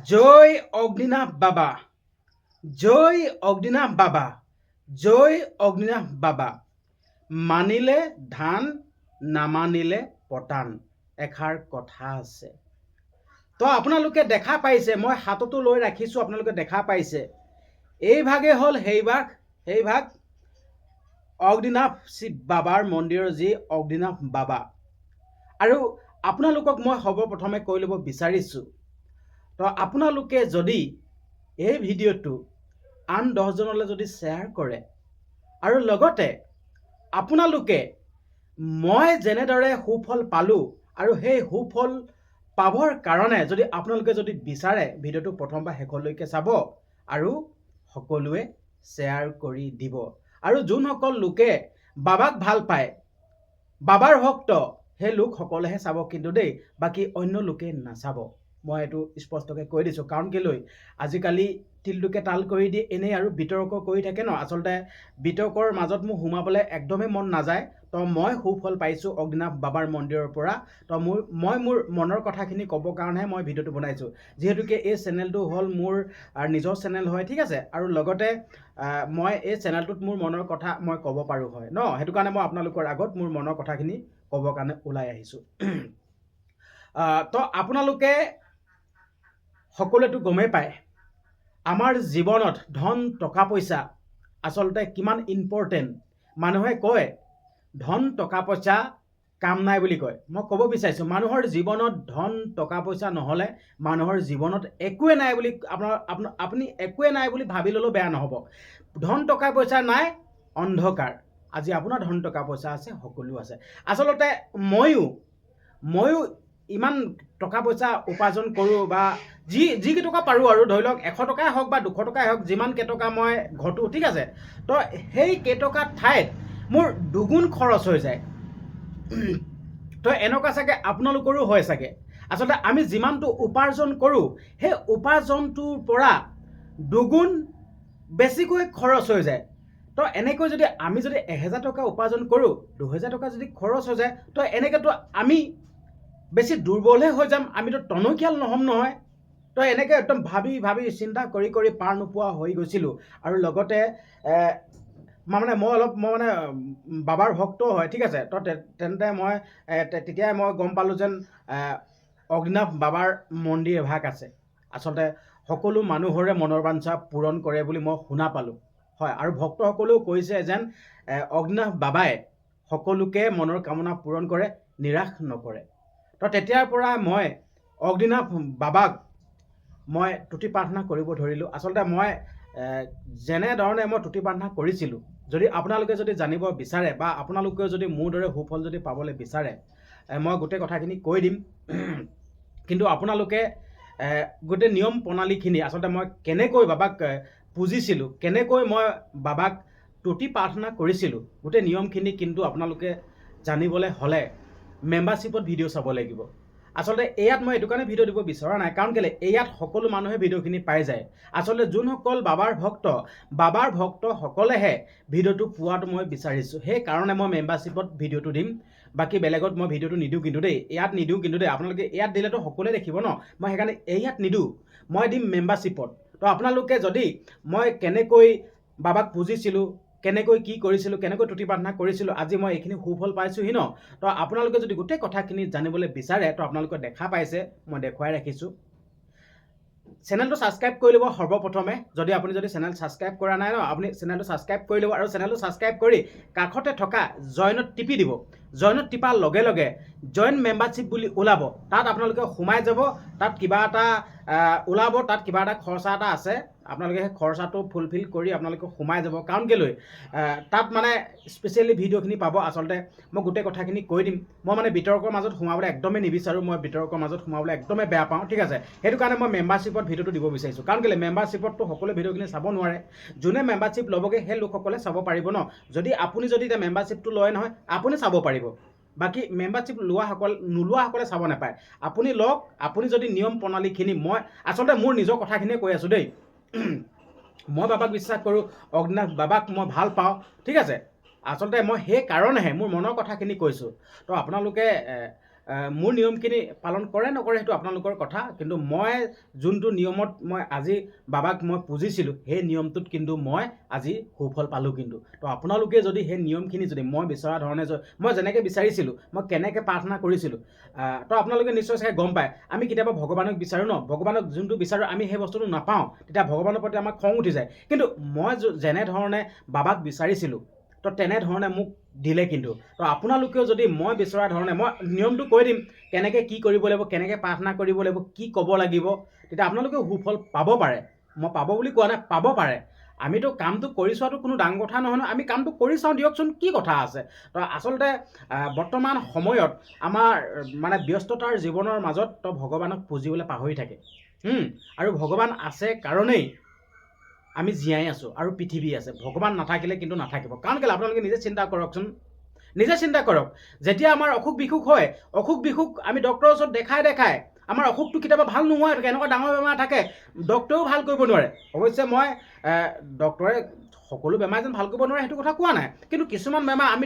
জয় অগ্নিনাভ বাবা, জয় অগ্নিনাভ বাবা, জয় অগ্নিনাভ বাবা। মানিলে ধান, নামানিলে পতান, এষাৰ কথা আছে। তো আপোনালোকে দেখা পাইছে, মই হাততো লৈ ৰাখিছোঁ, আপোনালোকে দেখা পাইছে। এই ভাগে হ'ল সেই ভাগ অগ্নিনাভ শিৱ বাবাৰ মন্দিৰৰ যি অগ্নিনাভ বাবা। আৰু আপোনালোকক মই সৰ্বপ্ৰথমে কৈ ল'ব বিচাৰিছোঁ, তো আপোনালোকে যদি এই ভিডিঅ'টো আন 10জনলৈ যদি শ্বেয়াৰ কৰে আৰু লগতে আপোনালোকে মই যেনেদৰে সুফল পালোঁ আৰু সেই সুফল পাবৰ কাৰণে যদি আপোনালোকে যদি বিচাৰে, ভিডিঅ'টো প্ৰথম বা শেষলৈকে চাব আৰু সকলোৱে শ্বেয়াৰ কৰি দিব। আৰু যোনসকল লোকে বাবাক ভাল পায়, বাবাৰ ভক্ত, সেই লোকসকলেহে চাব কিন্তু দেই, বাকী অন্য লোকে নাচাব। মই এইটো স্পষ্টকৈ কৈ দিছোঁ। কাৰণ কেলৈ, আজিকালি তিলটোকে তাল কৰি দিয়ে এনেই আৰু বিতৰ্ক কৰি থাকে ন। আচলতে বিতৰ্কৰ মাজত মোৰ সোমাবলৈ একদমেই মন নাযায়। তো মই সুফল পাইছোঁ অগ্নিনাভ বাবাৰ মন্দিৰৰ পৰা। তো মই মোৰ মনৰ কথাখিনি ক'বৰ কাৰণেহে মই ভিডিঅ'টো বনাইছোঁ। যিহেতুকে এই চেনেলটো হ'ল মোৰ নিজৰ চেনেল হয়, ঠিক আছে। আৰু লগতে মই এই চেনেলটোত মোৰ মনৰ কথা মই ক'ব পাৰোঁ হয় ন। সেইটো কাৰণে মই আপোনালোকৰ আগত মোৰ মনৰ কথাখিনি ক'বৰ কাৰণে ওলাই আহিছোঁ। তো আপোনালোকে সকলোৱেতো গমেই পায় আমাৰ জীৱনত ধন টকা পইচা আচলতে কিমান ইম্পৰ্টেণ্ট। মানুহে কয় ধন টকা পইচা কাম নাই বুলি কয়। মই ক'ব বিচাৰিছোঁ, মানুহৰ জীৱনত ধন টকা পইচা নহ'লে মানুহৰ জীৱনত একোৱে নাই বুলি আপুনি একোৱে নাই বুলি ভাবি ল'লেও বেয়া নহ'ব। ধন টকা পইচা নাই, অন্ধকাৰ। আজি আপোনাৰ ধন টকা পইচা আছে, সকলো আছে। আচলতে ময়ো ইমান টকা পইচা উপাৰ্জন কৰোঁ বা যিকেইটকা পাৰোঁ আৰু ধৰি লওক 100 টকাই হওক বা 200 টকাই হওক, যিমান কেইটকা মই ঘটোঁ, ঠিক আছে। তো সেই কেইটকা ঠাইত মোৰ দুগুণ খৰচ হৈ যায়। তো এনেকুৱা চাগে আপোনালোকৰো হয় চাগে। আচলতে আমি যিমানটো উপাৰ্জন কৰোঁ, সেই উপাৰ্জনটোৰ পৰা দুগুণ বেছিকৈ খৰচ হৈ যায়। তো এনেকৈ যদি আমি যদি 1000 টকা উপাৰ্জন কৰোঁ, 2000 টকা যদি খৰচ হৈ যায়, তো এনেকৈতো আমি বেছি দুৰ্বলহে হৈ যাম, আমিতো টনকিয়াল নহ'ম নহয়। তো এনেকৈ একদম ভাবি চিন্তা কৰি পাৰ নোপোৱা হৈ গৈছিলোঁ। আৰু লগতে মই মানে বাবাৰ ভক্ত হয়, ঠিক আছে। তো তেন্তে মই তেতিয়াই মই গম পালোঁ যেন অগ্নিনাভ বাবাৰ মন্দিৰ এভাগ আছে। আচলতে সকলো মানুহৰে মনৰ বাঞ্ছা পূৰণ কৰে বুলি মই শুনা পালোঁ, হয়। আৰু ভক্তসকলেও কৈছে যেন অগ্নিনাভ বাবাই সকলোকে মনৰ কামনা পূৰণ কৰে, নিৰাশ নকৰে। তো তেতিয়াৰ পৰা মই অগ্নিনাভ বাবাক মই তুতি প্ৰাৰ্থনা কৰিব ধৰিলোঁ। আচলতে মই যেনেধৰণে মই তুতি প্ৰাৰ্থনা কৰিছিলোঁ, যদি আপোনালোকে যদি জানিব বিচাৰে বা আপোনালোকেও যদি মোৰ দৰে সুফল যদি পাবলৈ বিচাৰে, মই গোটেই কথাখিনি কৈ দিম। কিন্তু আপোনালোকে গোটেই নিয়ম প্ৰণালীখিনি, আচলতে মই কেনেকৈ বাবাক পুজিছিলোঁ, কেনেকৈ মই বাবাক তুতি প্ৰাৰ্থনা কৰিছিলোঁ, গোটেই নিয়মখিনি কিন্তু আপোনালোকে জানিবলৈ হ'লে মেম্বাৰশ্বিপত ভিডিঅ' চাব লাগিব। আচলতে ইয়াত মই এইটো কাৰণে ভিডিঅ' দিব বিচৰা নাই, কাৰণ কেলৈ ইয়াত সকলো মানুহে ভিডিঅ'খিনি পাই যায়। আচলতে যোনসকল বাবাৰ ভক্তসকলেহে ভিডিঅ'টো পোৱাটো মই বিচাৰিছোঁ। সেইকাৰণে মই মেম্বাৰশ্বিপত ভিডিঅ'টো দিম, বাকী বেলেগত মই ভিডিঅ'টো নিদিওঁ কিন্তু দেই। ইয়াত নিদিওঁ কিন্তু দেই। আপোনালোকে ইয়াত দিলেতো সকলোৱে দেখিব ন, মই সেইকাৰণে ইয়াত নিদিওঁ, মই দিম মেম্বাৰশ্বিপত। তো আপোনালোকে যদি মই কেনেকৈ বাবাক পুজিছিলোঁ, কেনেকৈ কি কৰিছিলোঁ, কেনেকৈ তুতি প্ৰাৰ্থনা কৰিছিলোঁ, আজি মই এইখিনি সুফল পাইছোঁহি ন। তো আপোনালোকে যদি গোটেই কথাখিনি জানিবলৈ বিচাৰে, তো আপোনালোকে দেখা পাইছে, মই দেখুৱাই ৰাখিছোঁ। চেনেলটো ছাবস্ক্ৰাইব কৰি ল'ব সৰ্বপ্ৰথমে। যদি আপুনি চেনেল ছাবস্ক্ৰাইব কৰা নাই ন, আপুনি চেনেলটো ছাবস্ক্ৰাইব কৰি ল'ব। আৰু চেনেলটো ছাবস্ক্ৰাইব কৰি কাষতে থকা জইনত টিপি দিব। জইনত টিপাৰ লগে লগে জইন মেম্বাৰশ্বিপ বুলি ওলাব, তাত আপোনালোকে সোমাই যাব। তাত কিবা এটা ওলাব, তাত কিবা এটা খৰচা এটা আছে, আপোনালোকে সেই খৰচাটো ফুলফিল কৰি আপোনালোকে সোমাই যাব। কাৰণ কেলৈ তাত মানে স্পেচিয়েলি ভিডিঅ'খিনি পাব। আচলতে মই গোটেই কথাখিনি কৈ দিম। মই মানে বিতৰ্কৰ মাজত সোমাবলৈ একদমেই নিবিচাৰোঁ, মই বিতৰ্কৰ মাজত সোমাবলৈ একদমেই বেয়া পাওঁ, ঠিক আছে। সেইটো কাৰণে মই মেম্বাৰশ্বিপত ভিডিঅ'টো দিব বিচাৰিছোঁ। কাৰণ কেলৈ মেম্বাৰশ্বিপততো সকলোৱে ভিডিঅ'খিনি চাব নোৱাৰে। যোনে মেম্বাৰশ্বিপ ল'বগৈ সেই লোকসকলে চাব পাৰিব ন। আপুনি যদি এতিয়া মেম্বাৰশ্বিপটো লয় নহয়, আপুনি চাব পাৰিব। বাকী মেম্বাৰশ্বিপ নোলোৱাসকলে চাব নাপায়। আপুনি লওক। আপুনি যদি নিয়ম প্ৰণালীখিনি, মই আচলতে মোৰ নিজৰ কথাখিনিয়ে কৈ আছোঁ দেই। মই বাবাক বিশ্বাস কৰোঁ, অগ্নিনাভ বাবাক মই ভাল পাওঁ, ঠিক আছে। আচলতে মই সেইকাৰণেহে মোৰ মনৰ কথাখিনি কৈছোঁ। তো আপোনালোকে মোৰ নিয়মখিনি পালন কৰে নকৰে সেইটো আপোনালোকৰ কথা, কিন্তু মই যোনটো নিয়মত মই আজি বাবাক মই পুজিছিলোঁ সেই নিয়মটোত কিন্তু মই আজি সুফল পালোঁ কিন্তু। তো আপোনালোকে যদি সেই নিয়মখিনি যদি মই বিচৰা ধৰণে মই যেনেকৈ বিচাৰিছিলোঁ, মই কেনেকৈ প্ৰাৰ্থনা কৰিছিলোঁ, তো আপোনালোকে নিশ্চয় চাগে গম পায়। আমি কেতিয়াবা ভগৱানক বিচাৰোঁ ন, ভগৱানক যোনটো বিচাৰোঁ আমি সেই বস্তুটো নাপাওঁ, তেতিয়া ভগৱানৰ প্ৰতি আমাৰ খং উঠি যায়। কিন্তু মই যেনেধৰণে বাবাক বিচাৰিছিলোঁ তো তেনেধৰণে মোক দিলে কিন্তু। তো আপোনালোকেও যদি মই বিচৰা ধৰণে, মই নিয়মটো কৈ দিম কেনেকৈ কি কৰিব লাগিব, কেনেকৈ প্ৰাৰ্থনা কৰিব লাগিব, কি ক'ব লাগিব, তেতিয়া আপোনালোকেও সুফল পাব পাৰে। মই পাব বুলি কোৱা নাই, পাব পাৰে। আমিতো কামটো কৰি চোৱাটো কোনো ডাঙৰ কথা নহয় নহয়, আমি কামটো কৰি চাওঁ দিয়কচোন, কি কথা আছে। তো আচলতে বৰ্তমান সময়ত আমাৰ মানে ব্যস্ততাৰ জীৱনৰ মাজত তো ভগৱানক পুজিবলৈ পাহৰি থাকে। আৰু ভগৱান আছে কাৰণেই আমি জীয়াই আছোঁ আৰু পৃথিৱী আছে। ভগৱান নাথাকিলে কিন্তু নাথাকিব। কাৰণ কেলৈ আপোনালোকে নিজে চিন্তা কৰকচোন, নিজে চিন্তা কৰক। যেতিয়া আমাৰ অসুখ বিসুখ হয়, অসুখ বিসুখ আমি ডক্টৰৰ ওচৰত দেখাই আমাৰ অসুখটো কেতিয়াবা ভাল নোহোৱা থাকে, এনেকুৱা ডাঙৰ বেমাৰ থাকে ডক্টৰেও ভাল কৰিব নোৱাৰে। অৱশ্যে মই ডক্টৰে সকলো বেমাৰ যেন ভাল কৰিব নোৱাৰে সেইটো কথা কোৱা নাই, কিন্তু কিছুমান বেমাৰ আমি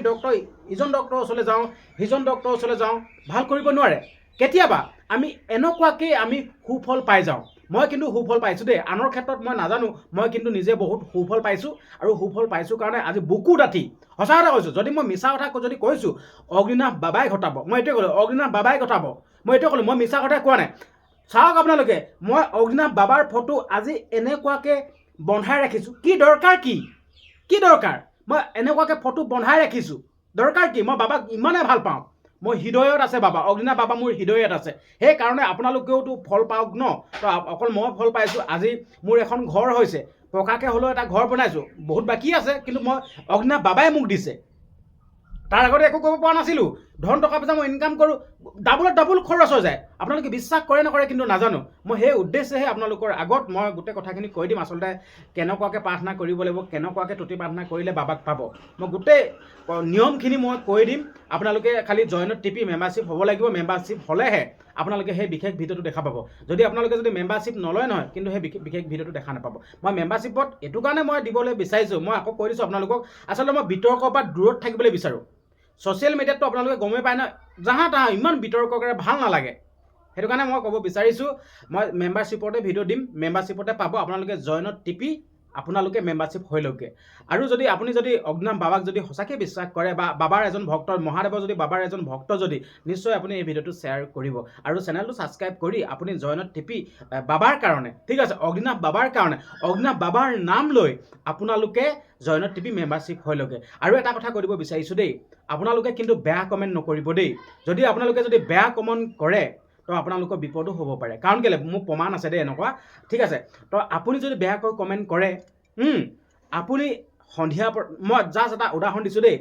ইজন ডক্টৰৰ ওচৰলৈ যাওঁ, সিজন ডক্টৰৰ ওচৰলৈ যাওঁ, ভাল কৰিব নোৱাৰে। কেতিয়াবা আমি এনেকুৱাকৈ আমি সুফল পাই যাওঁ। মই কিন্তু সুফল পাইছোঁ দেই, আনৰ ক্ষেত্ৰত মই নাজানো, মই কিন্তু নিজে বহুত সুফল পাইছোঁ। আৰু সুফল পাইছোঁ কাৰণে আজি বুকু ডাঠি সঁচা কথা কৈছোঁ। যদি মই মিছা কথা যদি কৈছোঁ, অগ্নিনাভ বাবাই ঘটাব, মই এইটোৱে ক'লোঁ, অগ্নিনাভ বাবাই ঘটাব, মই এইটোৱে ক'লোঁ, মই মিছা কথাই কোৱা নাই। চাওক আপোনালোকে, মই অগ্নিনাভ বাবাৰ ফটো আজি এনেকুৱাকৈ বন্ধাই ৰাখিছোঁ। কি দৰকাৰ, কি দৰকাৰ? মই এনেকুৱাকৈ ফটো বন্ধাই ৰাখিছোঁ, দৰকাৰ কি? মই বাবাক ইমানেই ভাল পাওঁ, মোৰ হৃদয়ত আছে বাবা, অগ্নিনাভ বাবা মোৰ হৃদয়ত আছে। সেইকাৰণে আপোনালোকেওতো ফল পাওক ন। তো অকল মই ফল পাইছোঁ, আজি মোৰ এখন ঘৰ হৈছে, পকাকৈ হ'লেও এটা ঘৰ বনাইছোঁ, বহুত বাকী আছে, কিন্তু মই অগ্নিনাভ বাবাই মোক দিছে। তাৰ আগতে একো কৰিব পৰা নাছিলোঁ। ধন টকা পইচা মই ইনকাম কৰোঁ, ডাবুল খৰচ হৈ যায়। আপোনালোকে বিশ্বাস কৰে নকৰে কিন্তু নাজানো। মই সেই উদ্দেশ্যেহে আপোনালোকৰ আগত মই গোটেই কথাখিনি কৈ দিম, আচলতে কেনেকুৱাকৈ প্ৰাৰ্থনা কৰিব লাগিব, কেনেকুৱাকৈ তুতি প্ৰাৰ্থনা কৰিলে বাবাক পাব। মই গোটেই নিয়মখিনি মই কৈ দিম। আপোনালোকে খালি জইনত টিপি মেম্বাৰশ্বিপ হ'ব লাগিব। মেম্বাৰশ্বিপ হ'লেহে আপোনালোকে সেই বিশেষ ভিডিঅ'টো দেখা পাব। যদি আপোনালোকে যদি মেম্বাৰশ্বিপ নলয় নহয়, কিন্তু সেই বিশেষ ভিডিঅ'টো দেখা নাপাব। মই মেম্বাৰশ্বিপত এইটো কাৰণে মই দিবলৈ বিচাৰিছোঁ, মই আকৌ কৈ দিছোঁ আপোনালোকক, আচলতে মই বিতৰ্কৰ পৰা দূৰত থাকিবলৈ বিচাৰোঁ। ছ'চিয়েল মিডিয়াততো আপোনালোকে গমেই পায় ন, জাহা তাহা ইমান বিতৰ্ক কৰে, ভাল নালাগে। সেইটো কাৰণে মই ক'ব বিচাৰিছোঁ, মই মেম্বাৰশ্বিপতে ভিডিঅ' দিম, মেম্বাৰশ্বিপতে পাব। আপোনালোকে জইনত টিপি আপোনালোকে মেম্বাৰশ্বিপ হৈ লওঁকে। আৰু যদি আপুনি যদি অগ্নিনাভ বাবাক যদি সঁচাকৈ বিশ্বাস কৰে, বা বাবাৰ এজন ভক্ত, মহাদেৱৰ যদি বাবাৰ এজন ভক্ত, যদি নিশ্চয় আপুনি এই ভিডিঅ'টো শ্বেয়াৰ কৰিব আৰু চেনেলটো ছাবস্ক্ৰাইব কৰি আপুনি জইনত টিপি বাবাৰ কাৰণে, ঠিক আছে, অগ্নিনাভ বাবাৰ কাৰণে, অগ্নিনাভ বাবাৰ নাম লৈ আপোনালোকে জইনত টিপি মেম্বাৰশ্বিপ হৈ লওঁকে। আৰু এটা কথা কৈ দিব বিচাৰিছোঁ দেই, আপোনালোকে কিন্তু বেয়া কমেণ্ট নকৰিব দেই। যদি আপোনালোকে যদি বেয়া কমেণ্ট কৰে তো আপোনালোকৰ বিপদো হ'ব পাৰে। কাৰণ কেলৈ, মোৰ প্ৰমাণ আছে দেই এনেকুৱা, ঠিক আছে। তো আপুনি যদি বেয়াকৈ কমেণ্ট কৰে, আপুনি সন্ধিয়া, মই জাষ্ট এটা উদাহৰণ দিছোঁ দেই,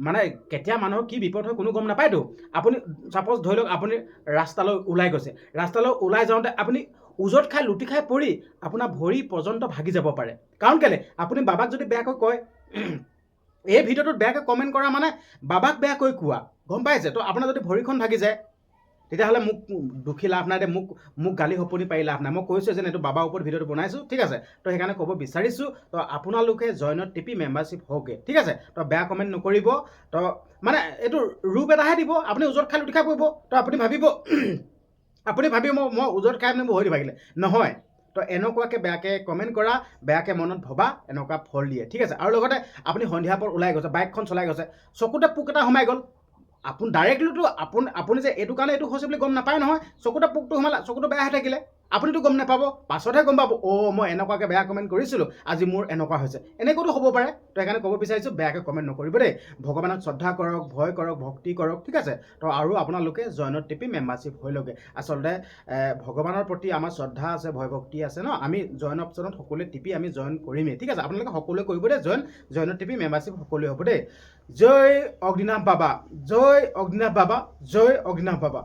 মানে কেতিয়া মানুহৰ কি বিপদ হয় কোনো গম নাপায়তো। আপুনি ছাপ'জ ধৰি লওক আপুনি ৰাস্তালৈ ওলাই গৈছে, ৰাস্তালৈ ওলাই যাওঁতে আপুনি উজত খাই লুটি খাই পৰি আপোনাৰ ভৰি পৰ্যন্ত ভাগি যাব পাৰে। কাৰণ কেলৈ, আপুনি বাবাক যদি বেয়াকৈ কয়, এই ভিডিঅ'টোত বেয়াকৈ কমেণ্ট কৰা মানে বাবাক বেয়াকৈ কোৱা, গম পাইছে। তো আপোনাৰ যদি ভৰিখন ভাগি যায় তেতিয়াহ'লে মোক দুখী লাভ নাই দে, মোক গালি সপনি পাৰি লাভ নাই। মই কৈছোঁ যে এইটো বাবাৰ ওপৰত ভিডিঅ'টো বনাইছোঁ, ঠিক আছে। তো সেইকাৰণে ক'ব বিচাৰিছোঁ, তো আপোনালোকে জইনত টিপি মেম্বাৰশ্বিপ হওকে, ঠিক আছে। তো বেয়া কমেণ্ট নকৰিব। তো মানে এইটো ৰূপ এটাহে দিব, আপুনি উজত খাই লুটি খাই পৰিব। তো আপুনি ভাবিব মই উজত খাই মানে ভৰি ভাগিলে, নহয়। তো এনেকুৱাকৈ বেয়াকৈ কমেণ্ট কৰা, বেয়াকৈ মনত ভবা, এনেকুৱা ফল দিয়ে, ঠিক আছে। আৰু লগতে আপুনি সন্ধিয়াৰ পৰত ওলাই গৈছে, বাইকখন চলাই গৈছে, চকুতে পোক এটা সোমাই গ'ল, আপুনি ডাইৰেক্টলিতো আপুনি যে এইটো কাৰণে এইটো হৈছে বুলি গম নাপায় নহয়। চকুতে পোকটো সোমালে, চকুটো বেয়া হৈ থাকিলে আপুনিতো গম নাপাব, পাছতহে গম পাব, মই এনেকুৱাকৈ বেয়া কমেণ্ট কৰিছিলোঁ, আজি মোৰ এনেকুৱা হৈছে। এনেকুৱাতো হ'ব পাৰে। তো সেইকাৰণে ক'ব বিচাৰিছোঁ, বেয়াকৈ কমেণ্ট নকৰিব দেই। ভগৱানক শ্ৰদ্ধা কৰক, ভয় কৰক, ভক্তি কৰক, ঠিক আছে। তো আৰু আপোনালোকে জইনত টিপি মেম্বাৰশ্বিপ হৈ লওকে। আচলতে ভগৱানৰ প্ৰতি আমাৰ শ্ৰদ্ধা আছে, ভয় ভক্তি আছে ন, আমি জইন অপশ্যনত সকলোৱে টিপি আমি জইন কৰিমেই, ঠিক আছে। আপোনালোকে সকলোৱে কৰিব দেই, জইনত টিপি মেম্বাৰশ্বিপ সকলোৱে হ'ব দেই। জয় অগ্নিনাভ বাবা, জয় অগ্নিনাভ বাবা, জয় অগ্নিনাভ বাবা।